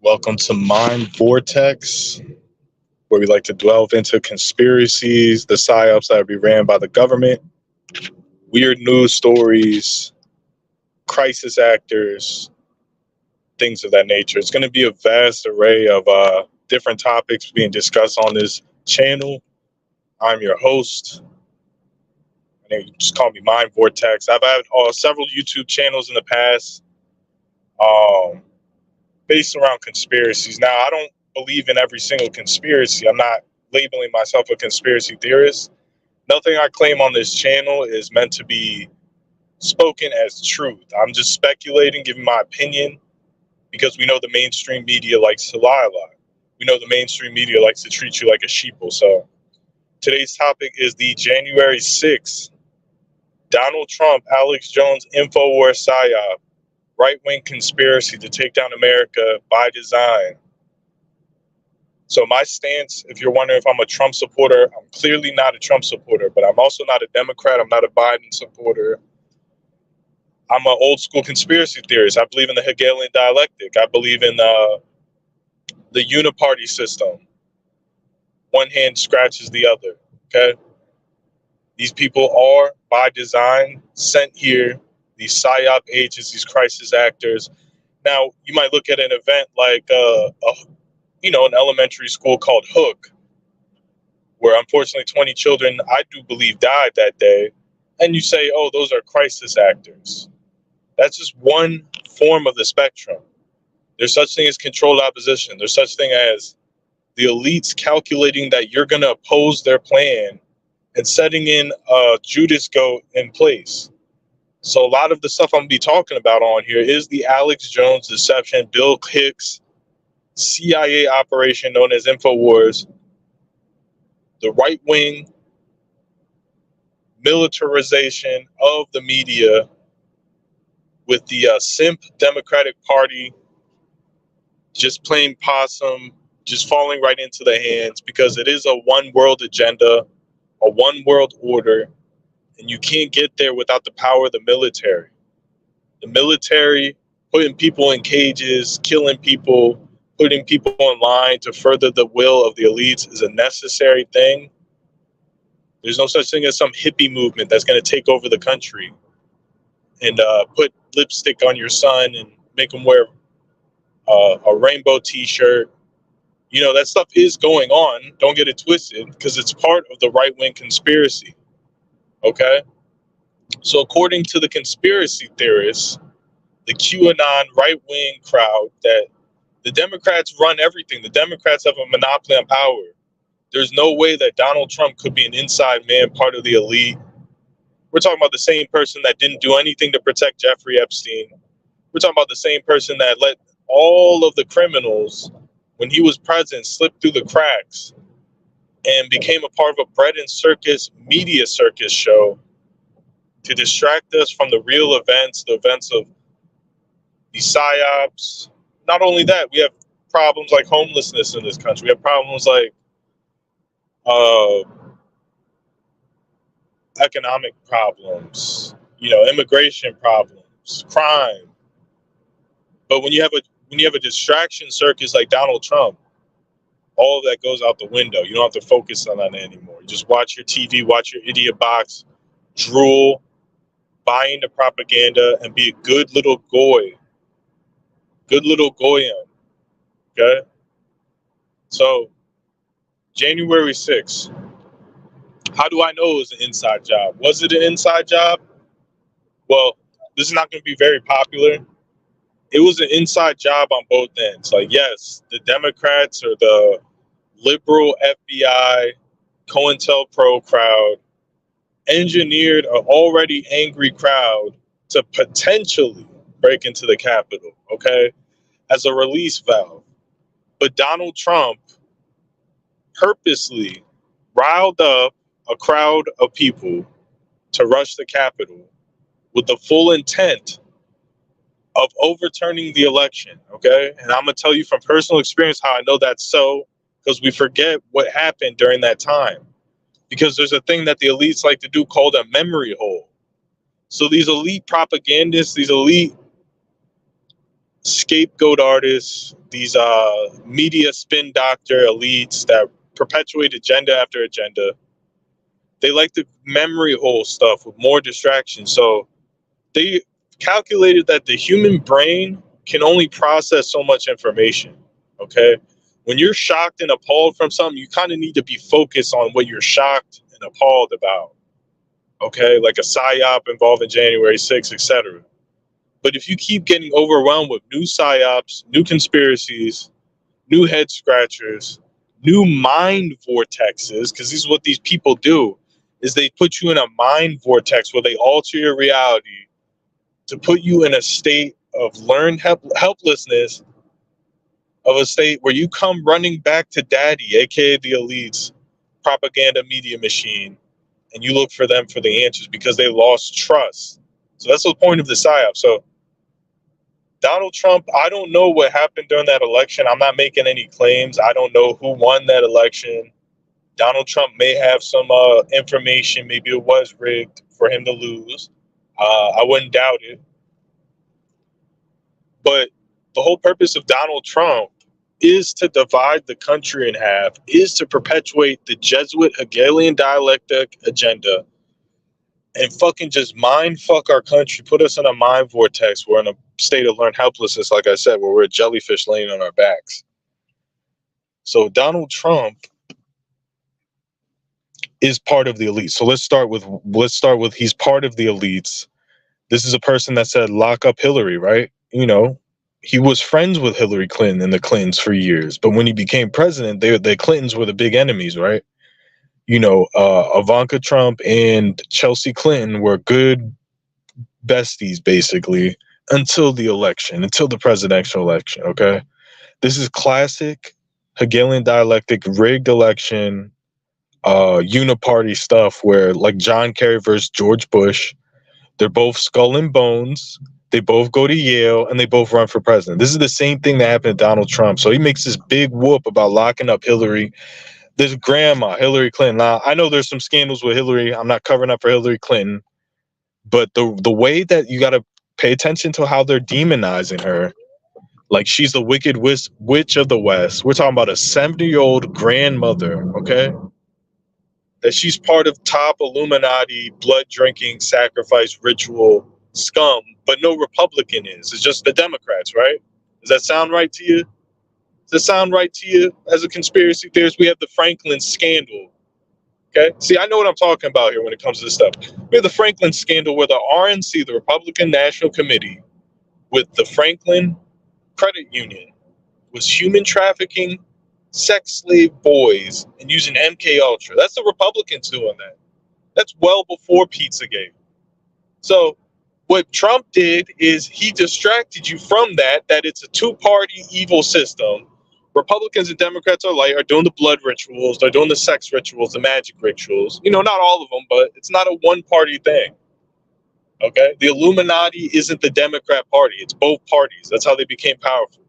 Welcome to MindVortex, where we like to delve into conspiracies, the PSYOPs that be ran by the government, weird news stories, crisis actors, things of that nature. It's going to be a vast array of different topics being discussed on this channel. I'm your host. You just call me MindVortex. I've had several YouTube channels in the past based around conspiracies. Now, I don't believe in every single conspiracy. I'm not labeling myself a conspiracy theorist. Nothing I claim on this channel is meant to be spoken as truth. I'm just speculating, giving my opinion, because we know the mainstream media likes to lie a lot. We know the mainstream media likes to treat you like a sheeple. So today's topic is the January 6th, Donald Trump, Alex Jones, InfoWars PSYOP, right-wing conspiracy to take down America by design. So my stance, if you're wondering if I'm a Trump supporter, I'm clearly not a Trump supporter, but I'm also not a Democrat. I'm not a Biden supporter. I'm an old school conspiracy theorist. I believe in the Hegelian dialectic. I believe in the uniparty system. One hand scratches the other, okay? These people are, by design, sent here, these PSYOP agents, these crisis actors. Now, you might look at an event like an elementary school called Hook, where unfortunately 20 children, I do believe, died that day. And you say, oh, those are crisis actors. That's just one form of the spectrum. There's such thing as controlled opposition. There's such thing as the elites calculating that you're going to oppose their plan and setting in a Judas goat in place. So a lot of the stuff I'm going to be talking about on here is the Alex Jones deception, Bill Hicks, CIA operation known as InfoWars, the right-wing militarization of the media with the simp Democratic Party just playing possum, just falling right into the hands, because it is a one world agenda, a one world order, and you can't get there without the power of the military. The military putting people in cages, killing people, putting people in line to further the will of the elites is a necessary thing. There's no such thing as some hippie movement that's going to take over the country and put lipstick on your son and make him wear a rainbow t-shirt. You know, that stuff is going on. Don't get it twisted, because it's part of the right-wing conspiracy. Okay? So according to the conspiracy theorists, the QAnon right-wing crowd, that the Democrats run everything. The Democrats have a monopoly on power. There's no way that Donald Trump could be an inside man, part of the elite. We're talking about the same person that didn't do anything to protect Jeffrey Epstein. We're talking about the same person that let all of the criminals, when he was president, slip through the cracks and became a part of a bread and circus media circus show to distract us from the real events, the events of the PSYOPs. Not only that, we have problems like homelessness in this country. We have problems like economic problems, immigration problems, crime. But when you have a distraction circus like Donald Trump, all of that goes out the window. You don't have to focus on that anymore. You just watch your TV, watch your idiot box, drool, buy into propaganda, and be a good little goy. Good little goyim. Okay? So, January 6th. How do I know it was an inside job? Was it an inside job? Well, this is not going to be very popular. It was an inside job on both ends. Like, yes, the Democrats or the liberal FBI, COINTELPRO crowd engineered an already angry crowd to potentially break into the Capitol, okay, as a release valve. But Donald Trump purposely riled up a crowd of people to rush the Capitol with the full intent of overturning the election, okay? And I'm going to tell you from personal experience how I know that's so, because we forget what happened during that time. Because there's a thing that the elites like to do called a memory hole. So these elite propagandists, these elite scapegoat artists, these media spin doctor elites that perpetuate agenda after agenda. They like to memory hole stuff with more distractions. So they calculated that the human brain can only process so much information. Okay. When you're shocked and appalled from something, you kind of need to be focused on what you're shocked and appalled about. Okay. Like a PSYOP involving January 6th, etc. But if you keep getting overwhelmed with new PSYOPs, new conspiracies, new head scratchers, new mind vortexes, because this is what these people do, is they put you in a mind vortex where they alter your reality to put you in a state of learned helplessness, of a state where you come running back to daddy, aka the elites, propaganda media machine, and you look for them for the answers because they lost trust. So that's the point of the PSYOP. So Donald Trump, I don't know what happened during that election. I'm not making any claims. I don't know who won that election. Donald Trump may have some information. Maybe it was rigged for him to lose. I wouldn't doubt it. But the whole purpose of Donald Trump is to divide the country in half, is to perpetuate the Jesuit Hegelian dialectic agenda and fucking just mind fuck our country, put us in a mind vortex. We're in a state of learned helplessness, like I said, where we're a jellyfish laying on our backs. So Donald Trump is part of the elite. So let's start with he's part of the elites. This is a person that said lock up Hillary, right? You know, he was friends with Hillary Clinton and the Clintons for years, but when he became president, the Clintons were the big enemies, right? You know, Ivanka Trump and Chelsea Clinton were good besties, basically, until the election, until the presidential election, okay? This is classic Hegelian dialectic, rigged election, uniparty stuff where, like John Kerry versus George Bush, they're both skull and bones, they both go to Yale, and they both run for president. This is the same thing that happened to Donald Trump. So he makes this big whoop about locking up Hillary. This grandma, Hillary Clinton. Now, I know there's some scandals with Hillary. I'm not covering up for Hillary Clinton. But the way that you got to pay attention to how they're demonizing her, like she's the wicked witch of the West. We're talking about a 70-year-old grandmother, okay? That she's part of top Illuminati, blood-drinking, sacrifice ritual scum, but no Republican is. It's just the Democrats, right? Does that sound right to you? Does that sound right to you? As a conspiracy theorist, we have the Franklin scandal. Okay. See, I know what I'm talking about here when it comes to this stuff. We have the Franklin scandal where the RNC, the Republican National Committee, with the Franklin Credit Union, was human trafficking sex slave boys and using MK Ultra. That's the Republicans doing that. That's well before Pizzagate. So what Trump did is he distracted you from that it's a two-party evil system. Republicans and Democrats are doing the blood rituals, they're doing the sex rituals, the magic rituals. You know, not all of them, but it's not a one-party thing. Okay? The Illuminati isn't the Democrat Party. It's both parties. That's how they became powerful.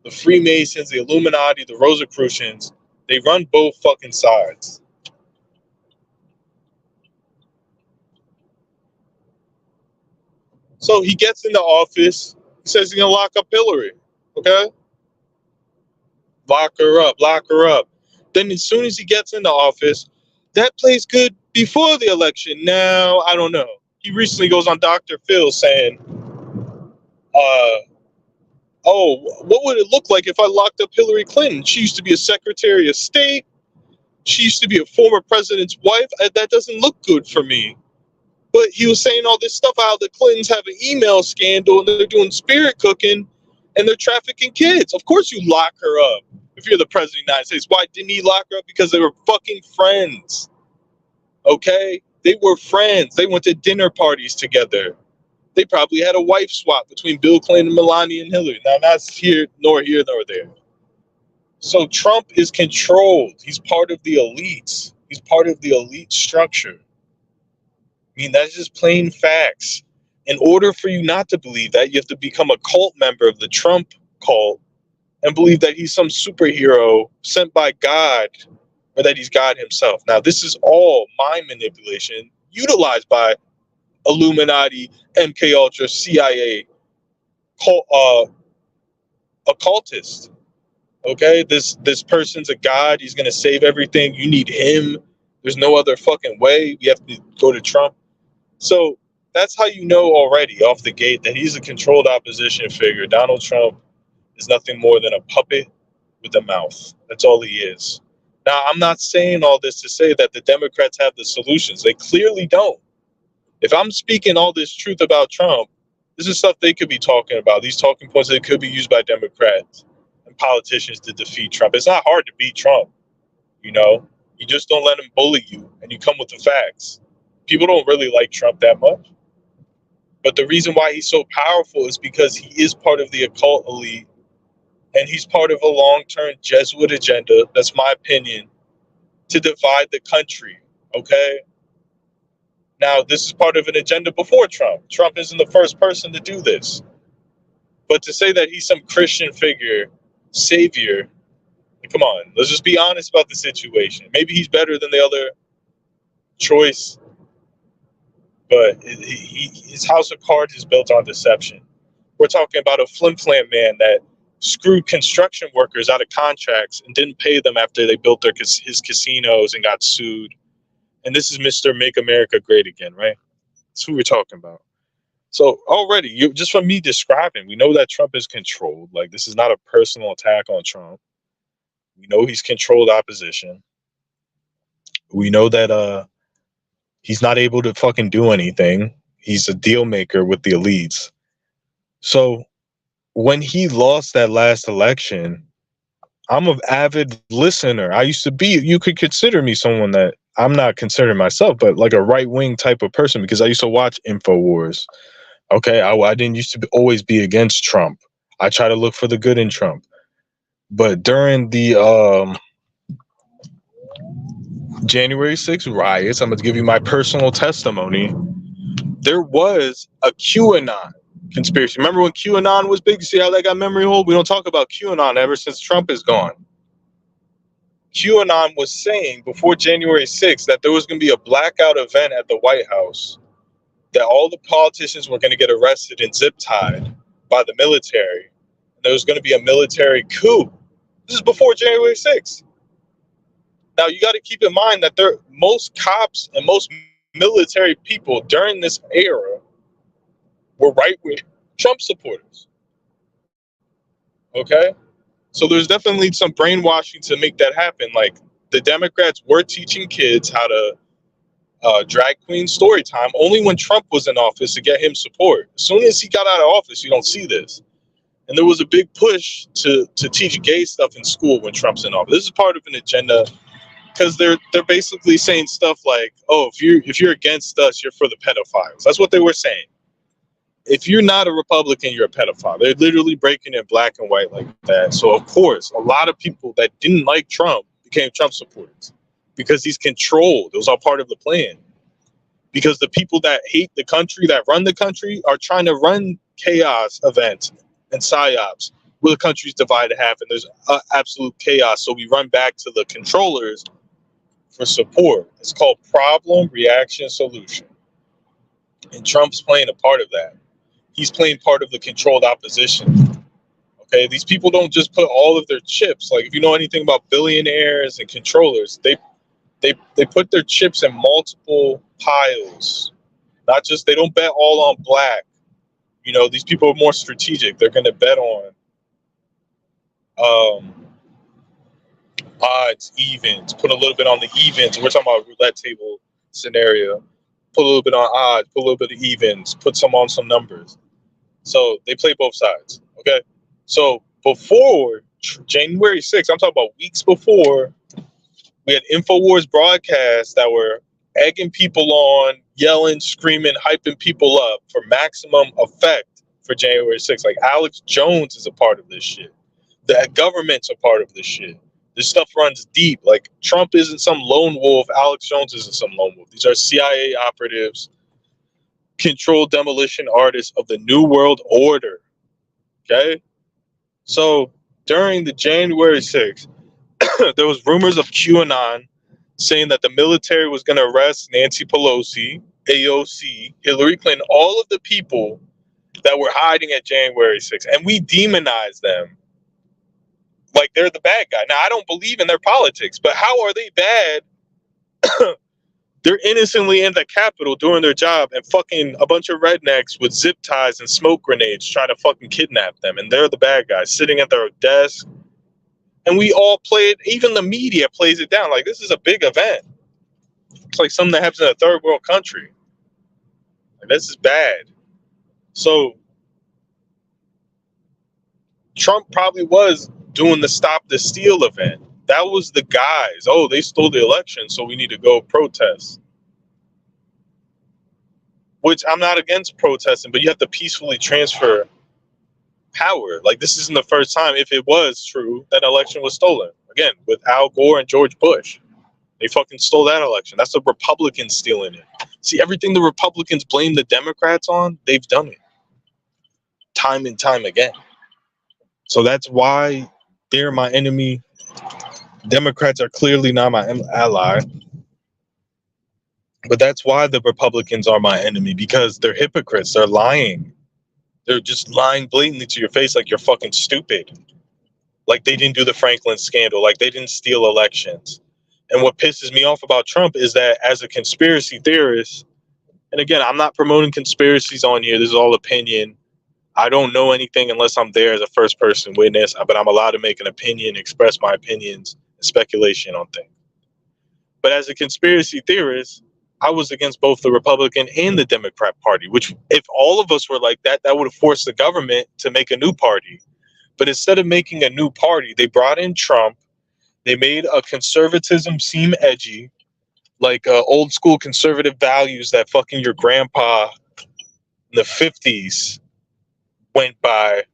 The Freemasons, the Illuminati, the Rosicrucians, they run both fucking sides. So he gets into office, he says he's gonna lock up Hillary. Okay? Lock her up, lock her up. Then as soon as he gets into office, that plays good before the election. Now, I don't know. He recently goes on Dr. Phil saying, oh, what would it look like if I locked up Hillary Clinton? She used to be a Secretary of State. She used to be a former president's wife. That doesn't look good for me. But he was saying all this stuff, how the Clintons have an email scandal and they're doing spirit cooking and they're trafficking kids. Of course you lock her up if you're the president of the United States. Why didn't he lock her up? Because they were fucking friends. Okay? They were friends. They went to dinner parties together. They probably had a wife swap between Bill Clinton, Melania, and Hillary. Now, that's here nor there. So Trump is controlled. He's part of the elites. He's part of the elite structure. I mean, that's just plain facts. In order for you not to believe that, you have to become a cult member of the Trump cult and believe that he's some superhero sent by God or that he's God himself. Now, this is all mind manipulation utilized by Illuminati, MK Ultra, CIA, cult, occultist. Okay, this person's a god. He's gonna save everything. You need him. There's no other fucking way. We have to go to Trump. So that's how you know already off the gate that he's a controlled opposition figure. Donald Trump is nothing more than a puppet with a mouth. That's all he is. Now, I'm not saying all this to say that the Democrats have the solutions. They clearly don't. If I'm speaking all this truth about Trump, this is stuff they could be talking about. These talking points that could be used by Democrats and politicians to defeat Trump. It's not hard to beat Trump, you know? You just don't let him bully you, and you come with the facts. People don't really like Trump that much. But the reason why he's so powerful is because he is part of the occult elite, and he's part of a long-term Jesuit agenda, that's my opinion, to divide the country, okay? Now, this is part of an agenda before Trump. Trump isn't the first person to do this. But to say that he's some Christian figure, savior, come on, let's just be honest about the situation. Maybe he's better than the other choice, but his house of cards is built on deception. We're talking about a flim-flam man that screwed construction workers out of contracts and didn't pay them after they built his casinos and got sued. And this is Mr. Make America Great Again, right? That's who we're talking about. So already, just from me describing, we know that Trump is controlled. Like, this is not a personal attack on Trump. We know he's controlled opposition. We know that he's not able to fucking do anything. He's a deal maker with the elites. So when he lost that last election, I'm an avid listener. I used to be, you could consider me someone that I'm not considering myself, but like a right-wing type of person, because I used to watch InfoWars. Okay, I didn't used to always be against Trump. I try to look for the good in Trump. But during the January 6th riots, I'm going to give you my personal testimony. There was a QAnon conspiracy. Remember when QAnon was big? See how that got memory hold? We don't talk about QAnon ever since Trump is gone. QAnon was saying before January 6th that there was going to be a blackout event at the White House, that all the politicians were going to get arrested and zip-tied by the military. There was going to be a military coup. This is before January 6th. Now, you got to keep in mind that most cops and most military people during this era were right-wing Trump supporters. Okay? So there's definitely some brainwashing to make that happen. Like, the Democrats were teaching kids how to drag queen story time only when Trump was in office to get him support. As soon as he got out of office, you don't see this. And there was a big push to teach gay stuff in school when Trump's in office. This is part of an agenda, because they're basically saying stuff like, oh, if you're against us, you're for the pedophiles. That's what they were saying. If you're not a Republican, you're a pedophile. They're literally breaking it black and white like that. So of course, a lot of people that didn't like Trump became Trump supporters because he's controlled. It was all part of the plan. Because the people that hate the country, that run the country, are trying to run chaos events and psyops where the country's divided in half and there's absolute chaos. So we run back to the controllers for support. It's called problem, reaction, solution. And Trump's playing a part of that. He's playing part of the controlled opposition. Okay, these people don't just put all of their chips. Like, if you know anything about billionaires and controllers, they put their chips in multiple piles. Not just, they don't bet all on black. You know, these people are more strategic. They're going to bet on odds, evens, put a little bit on the evens. We're talking about a roulette table scenario. Put a little bit on odds, put a little bit of evens, put some on some numbers. So they play both sides. Okay. So before January 6th, I'm talking about weeks before, we had InfoWars broadcasts that were egging people on, yelling, screaming, hyping people up for maximum effect for January 6th. Like, Alex Jones is a part of this shit. The government's a part of this shit. This stuff runs deep. Like, Trump isn't some lone wolf. Alex Jones isn't some lone wolf. These are CIA operatives, controlled demolition artists of the New World Order. Okay? So during the January 6th, there was rumors of QAnon saying that the military was going to arrest Nancy Pelosi, AOC, Hillary Clinton, all of the people that were hiding at January 6th. And we demonized them. Like they're the bad guy. Now, I don't believe in their politics, but how are they bad? They're innocently in the Capitol doing their job, and fucking a bunch of rednecks with zip ties and smoke grenades trying to fucking kidnap them. And they're the bad guys sitting at their desk. And we all play it. Even the media plays it down. Like, this is a big event. It's like something that happens in a third world country. Like, this is bad. So Trump probably was doing the Stop the Steal event. That was the guys. Oh, they stole the election, so we need to go protest. Which I'm not against protesting, but you have to peacefully transfer power. Like, this isn't the first time, if it was true, that election was stolen. Again, with Al Gore and George Bush. They fucking stole that election. That's the Republicans stealing it. See, everything the Republicans blame the Democrats on, they've done it. Time and time again. So that's why they're my enemy. Democrats are clearly not my ally. But that's why the Republicans are my enemy, because they're hypocrites. They're lying. They're just lying blatantly to your face like you're fucking stupid. Like they didn't do the Franklin scandal. Like they didn't steal elections. And what pisses me off about Trump is that as a conspiracy theorist, and again, I'm not promoting conspiracies on here. This is all opinion. I don't know anything unless I'm there as a first person witness, but I'm allowed to make an opinion, express my opinions, and speculation on things. But as a conspiracy theorist, I was against both the Republican and the Democrat Party, which if all of us were like that, that would have forced the government to make a new party. But instead of making a new party, they brought in Trump. They made a conservatism seem edgy, like old school conservative values that fucking your grandpa in the 50s went by.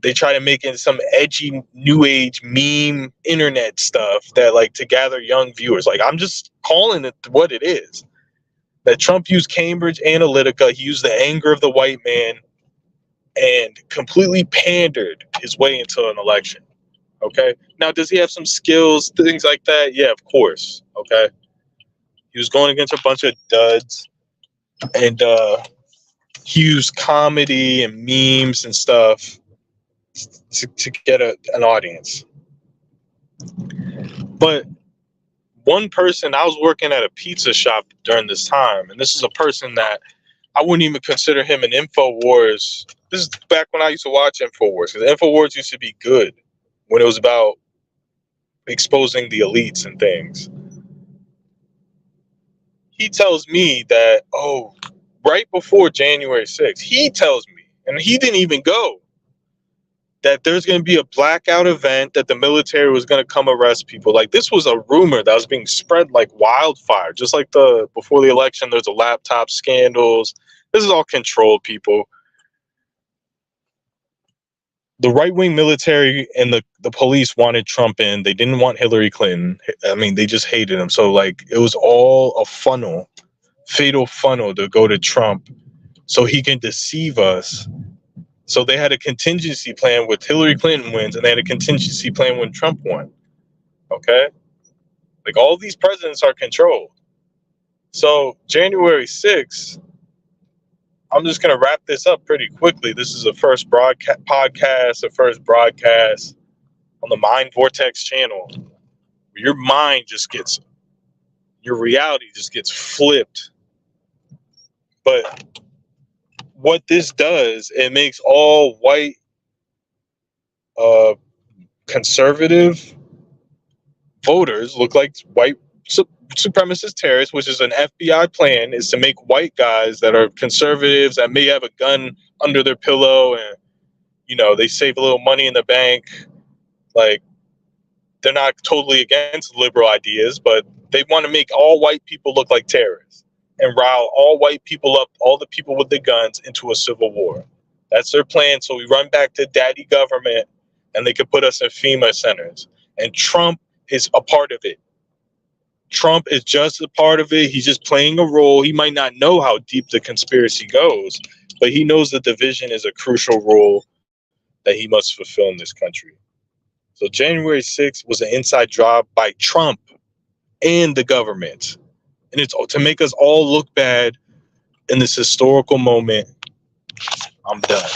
They try to make it some edgy new age meme internet stuff that like to gather young viewers. Like I'm just calling it what it is. That Trump used Cambridge Analytica. He used the anger of the white man and completely pandered his way into an election. Okay. Now, does he have some skills, things like that? Yeah, of course. Okay. He was going against a bunch of duds, and he used comedy and memes and stuff to get an audience. But one person, I was working at a pizza shop during this time, and this is a person that I wouldn't even consider him an InfoWars. This is back when I used to watch InfoWars, because InfoWars used to be good when it was about exposing the elites and things. He tells me that, oh, right before January 6th, he tells me, and he didn't even go, that there's going to be a blackout event, that the military was going to come arrest people. Like, this was a rumor that was being spread like wildfire. Just like before the election, there's a laptop scandals. This is all controlled, people. The right-wing military and the police wanted Trump in. They didn't want Hillary Clinton. I mean, they just hated him. So, like, it was all a funnel, fatal funnel to go to Trump so he can deceive us. So they had a contingency plan with Hillary Clinton wins, and they had a contingency plan when Trump won. Okay? Like, all these presidents are controlled. So, January 6th, I'm just going to wrap this up pretty quickly. This is the first podcast, the first broadcast on the MindVortex channel. Your mind just gets, your reality just gets flipped. But what this does, it makes all white conservative voters look like white supremacist terrorists, which is an FBI plan, is to make white guys that are conservatives that may have a gun under their pillow and, you know, they save a little money in the bank. Like, they're not totally against liberal ideas, but they want to make all white people look like terrorists and rile all white people up, all the people with the guns, into a civil war. That's their plan. So we run back to daddy government and they could put us in FEMA centers. And Trump is a part of it. Trump is just a part of it. He's just playing a role. He might not know how deep the conspiracy goes, but he knows the division is a crucial role that he must fulfill in this country. So January 6th was an inside job by Trump and the government. And it's to make us all look bad in this historical moment. I'm done.